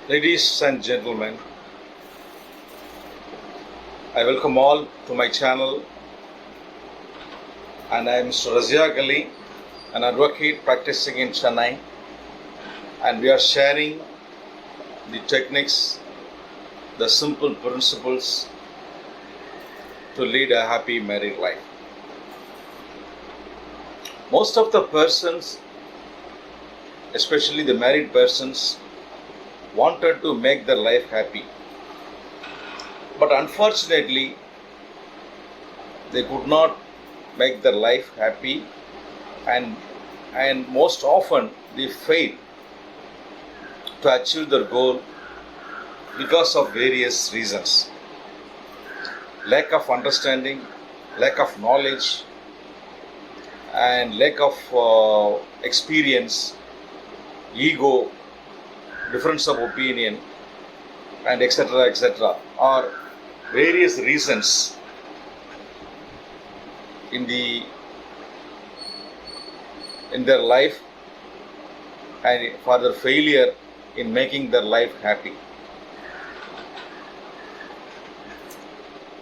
Ladies and gentlemen, I welcome all to my channel, and I am Mr. Razia Ali, an advocate practicing in Chennai, and we are sharing the techniques, the simple principles to lead a happy married life. Most of the persons, especially the married persons, wanted to make their life happy. But unfortunately, they could not make their life happy, and most often they fail to achieve their goal because of various reasons. Lack of understanding, lack of knowledge, and lack of experience, ego, difference of opinion, and etc. are various reasons in their life and for their failure in making their life happy.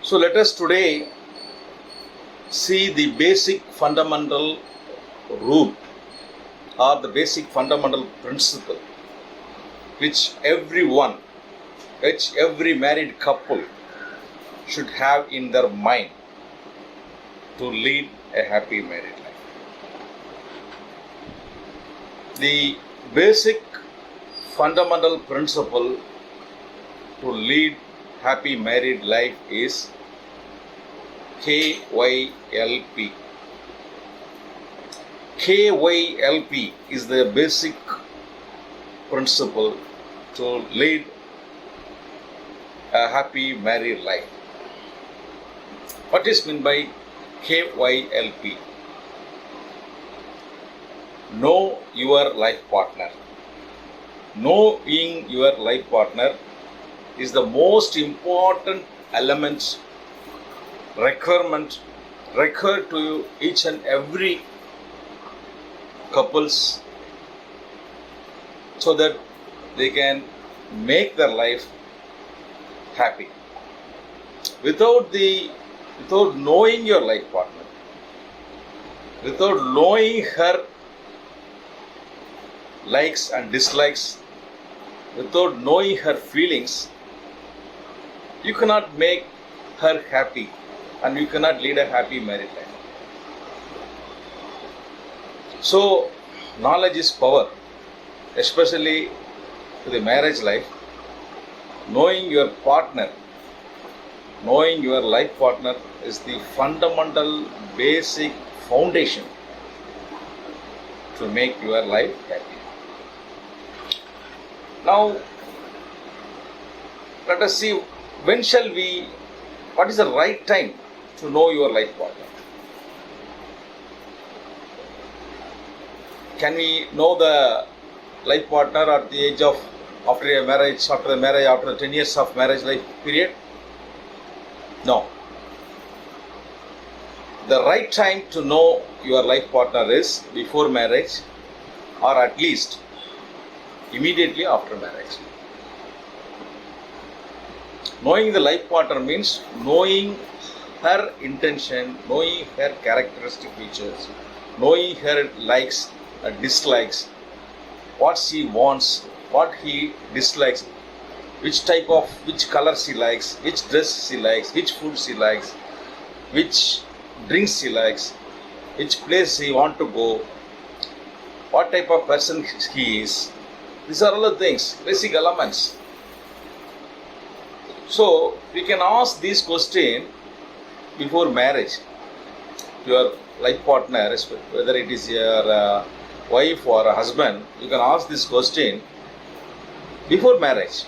So let us today see the basic fundamental rule or the basic fundamental principle which every married couple should have in their mind to lead a happy married life. The basic fundamental principle to lead happy married life is KYLP. KYLP is the basic principle to lead a happy married life. What is meant by KYLP? Know your life partner. Knowing your life partner is the most important element, requirement required to each and every couples so that they can make their life happy. Without knowing your life partner, without knowing her likes and dislikes, without knowing her feelings, you cannot make her happy and you cannot lead a happy married life. So, knowledge is power, especially to the marriage life. Knowing your partner, knowing your life partner is the fundamental basic foundation to make your life happy. Now, let us see what is the right time to know your life partner. Can we know the life partner at the age of after the 10 years of marriage life period? No. The right time to know your life partner is before marriage, or at least immediately after marriage. Knowing the life partner means knowing her intention, knowing her characteristic features, knowing her likes and dislikes, what she wants, what he dislikes, which color she likes, which dress she likes, which food she likes, which drinks she likes, which place he want to go, what type of person he is. These are all the things, basic elements. So we can ask this question before marriage to your life partner, whether it is your wife or a husband. You can ask this question before marriage.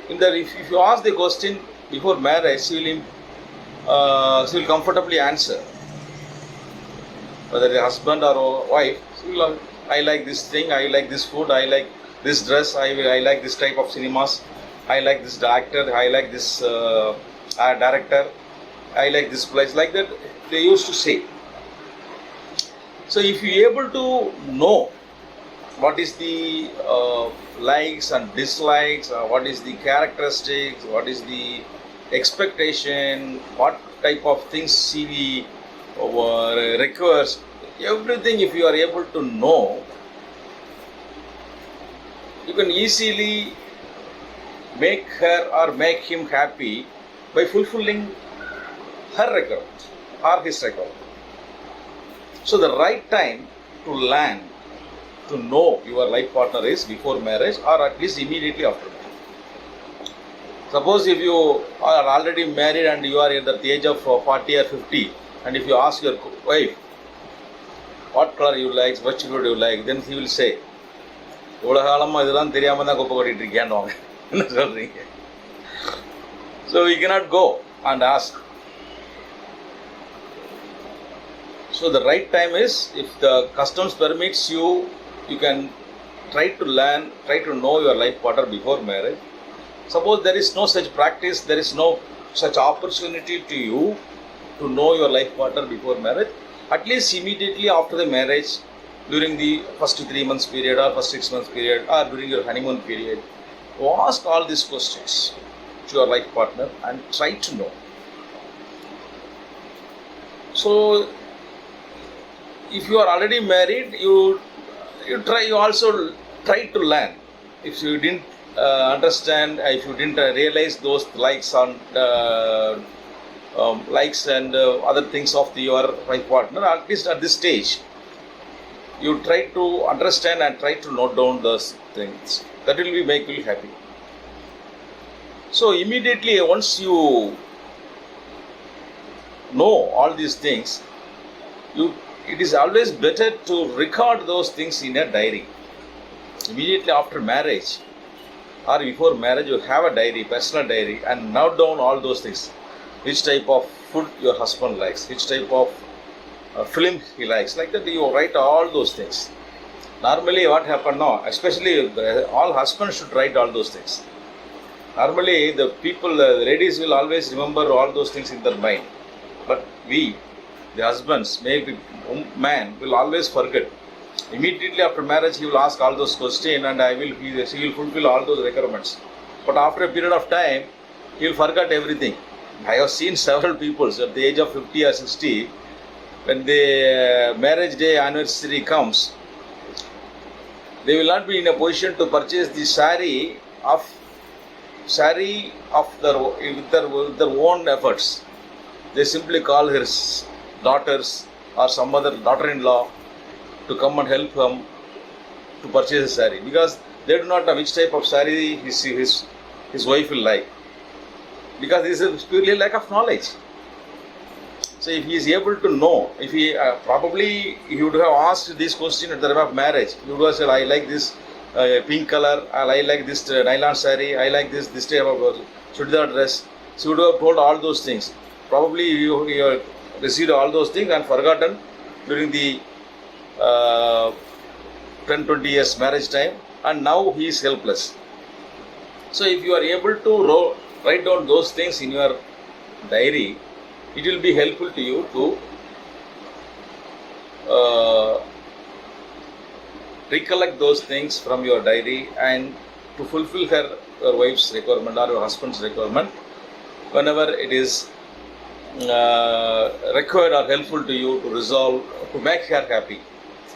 If you ask the question before marriage, she will comfortably answer. Whether the husband or wife, I like this thing, I like this food, I like this dress, I like this type of cinemas, I like this actor, I like this director, I like this place, like that they used to say. So if you are able to know what is the likes and dislikes, what is the characteristics, what is the expectation, what type of things CV requires. Everything, if you are able to know, you can easily make her or make him happy by fulfilling her requirement or his requirement. So the right time to learn, to know your life partner is before marriage or at least immediately after marriage. Suppose if you are already married and you are at the age of 40 or 50, and if you ask your wife what color you like, what food you like, then he will say, இவ்வளோ காலமாக இதெல்லாம் தெரியாமல் தான் குப்பை கொட்டிகிட்டு இருக்கேன்வாங்க. என்ன சொல்கிறீங்க? So we cannot go and ask. So the right time is, if the customs permits you, you can try to learn, try to know your life partner before marriage. Suppose there is no such practice, there is no such opportunity to you to know your life partner before marriage, at least immediately after the marriage, during the first 3 months period or first 6 months period or during your honeymoon period, ask all these questions to your life partner and try to know. So if you are already married, you also try to learn. If you didn't understand, if you didn't realize those likes and other things of your life partner, at least at this stage, you try to understand and try to note down those things. That will make you happy. So immediately once you know all these things, it is always better to record those things in a diary. Immediately after marriage or before marriage, you have a diary, personal diary, and note down all those things. Which type of food your husband likes, which type of film he likes, like that you write all those things. Normally what happen now, especially all husbands should write all those things. Normally the people, the ladies will always remember all those things in their mind, but we, the husbands, maybe man, will always forget. Immediately after marriage he will ask all those questions and he will fulfill all those requirements, but after a period of time he will forget everything. I have seen several people at the age of 50 or 60, when the marriage day anniversary comes, they will not be in a position to purchase the saree of their own efforts. They simply call his daughters or some other daughter-in-law to come and help him to purchase a saree, because they do not know which type of saree his wife will like, because this is purely lack of knowledge. So if he is able to know, if he probably he would have asked this question at the time of marriage, he would have said, I like this pink color, I like this nylon saree, I like this type of chudidar dress. So he would have told all those things. Probably he received all those things and forgotten during the 10-20 years marriage time, and now he is helpless. So if you are able to write down those things in your diary, it will be helpful to you to recollect those things from your diary and to fulfill your wife's requirement or your husband's requirement whenever it is required or helpful to you to resolve, to make her happy.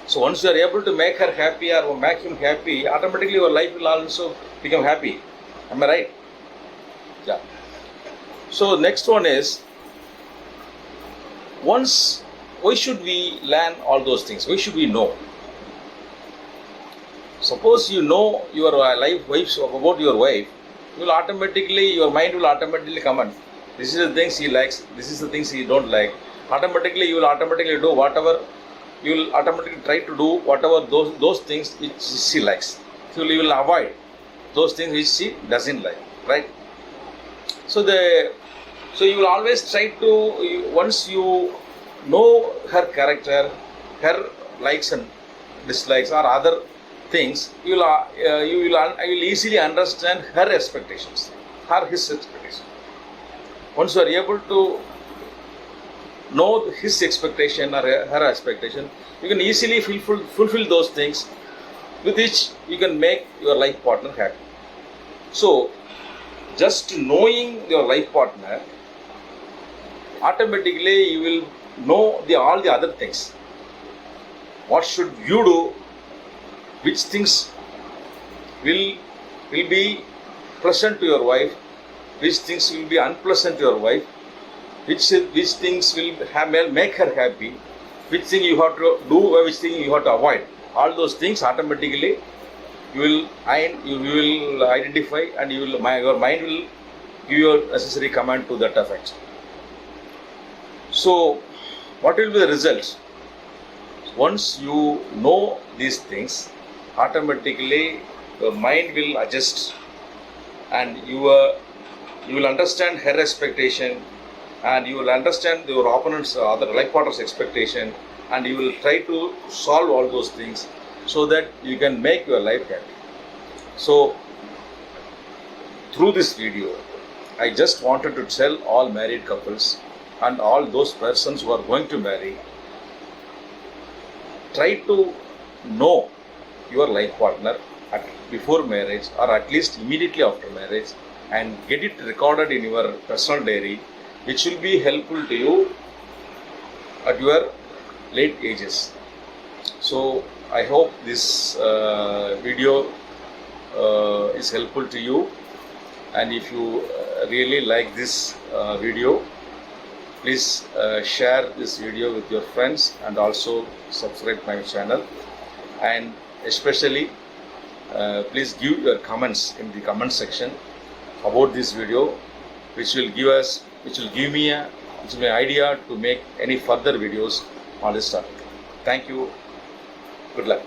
So once you are able to make her happy or make him happy, automatically your life will also become happy. Am I right? Yeah. So next one is, why should we learn all those things? Why should we know? Suppose you know your about your wife, your mind will automatically come on. This is the things he likes, this is the things he don't like. Automatically you will automatically do whatever, you will automatically try to do whatever those things which she likes. So you will avoid those things which she doesn't like, right? So you will always try to, once you know her character, her likes and dislikes or other things, you will easily understand her expectations, his expectations. Once you are able to know his expectation or her expectation, you can easily fulfill those things with which you can make your life partner happy. So just knowing your life partner, automatically you will know all the other things. What should you do? Which things will be pleasant to your wife? Which things will be unpleasant to your wife? Which things will make her happy? Which thing you have to do? Which thing you have to avoid? All those things automatically you will identify, and your mind will give your necessary command to that effect. So what will be the results? Once you know these things, automatically your mind will adjust, and you will understand her expectation, and you will understand your opponent's other life partner's expectation, and you will try to solve all those things so that you can make your life happy. So through this video, I just wanted to tell all married couples and all those persons who are going to marry, try to know your life partner before marriage, or at least immediately after marriage, and get it recorded in your personal diary, which will be helpful to you at your late ages. So I hope this video is helpful to you, and if you really like this video, please share this video with your friends, and also subscribe my channel, and especially please give your comments in the comment section about this video, which will give me an idea to make any further videos on this topic. Thank you. Good luck.